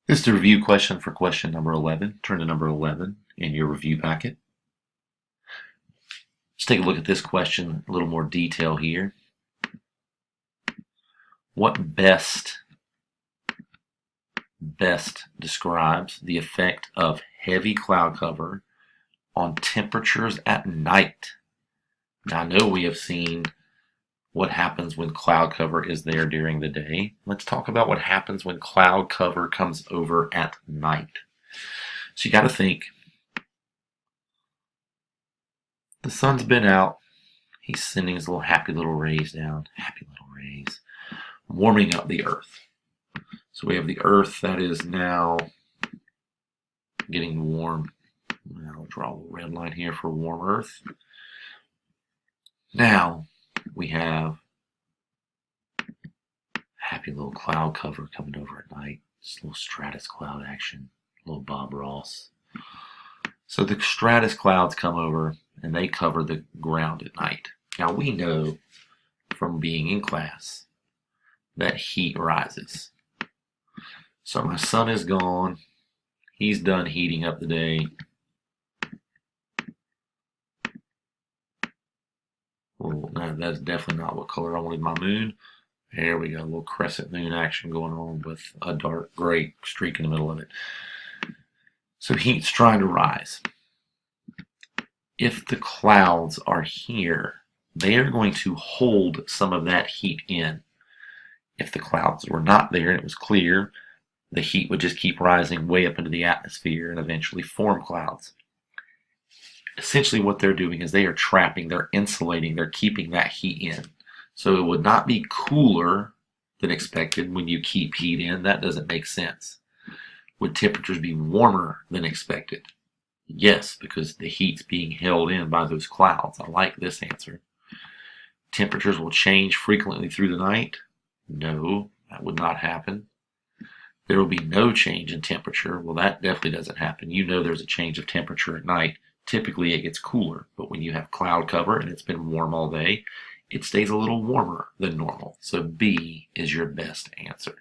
This is the review question for question number 11. Turn to number 11 in your review packet. Let's take a look at this question, a little more detail here. What best describes the effect of heavy cloud cover on temperatures at night? Now, I know we have seen what happens when cloud cover is there during the day. Let's talk about what happens when cloud cover comes over at night. So you got to think, the sun's been out. He's sending his little happy little rays down, happy little rays, warming up the earth. So we have the earth that is now getting warm. I'll draw a red line here for warm earth. Now we have happy little cloud cover coming over at night. Just a little stratus cloud action, a little Bob Ross. So the stratus clouds come over and they cover the ground at night. Now we know from being in class that heat rises. So my sun is gone. He's done heating up the day. Well, that's definitely not what color I wanted my moon. There we go, a little crescent moon action going on with a dark gray streak in the middle of it. So heat's trying to rise. If the clouds are here, they are going to hold some of that heat in. If the clouds were not there and it was clear, the heat would just keep rising way up into the atmosphere and eventually form clouds. Essentially what they're doing is they are trapping, they're insulating, they're keeping that heat in. So it would not be cooler than expected when you keep heat in. That doesn't make sense. Would temperatures be warmer than expected? Yes, because the heat's being held in by those clouds. I like this answer. Temperatures will change frequently through the night? No, that would not happen. There will be no change in temperature. Well, that definitely doesn't happen. You know there's a change of temperature at night. Typically it gets cooler, but when you have cloud cover and it's been warm all day, it stays a little warmer than normal. So B is your best answer.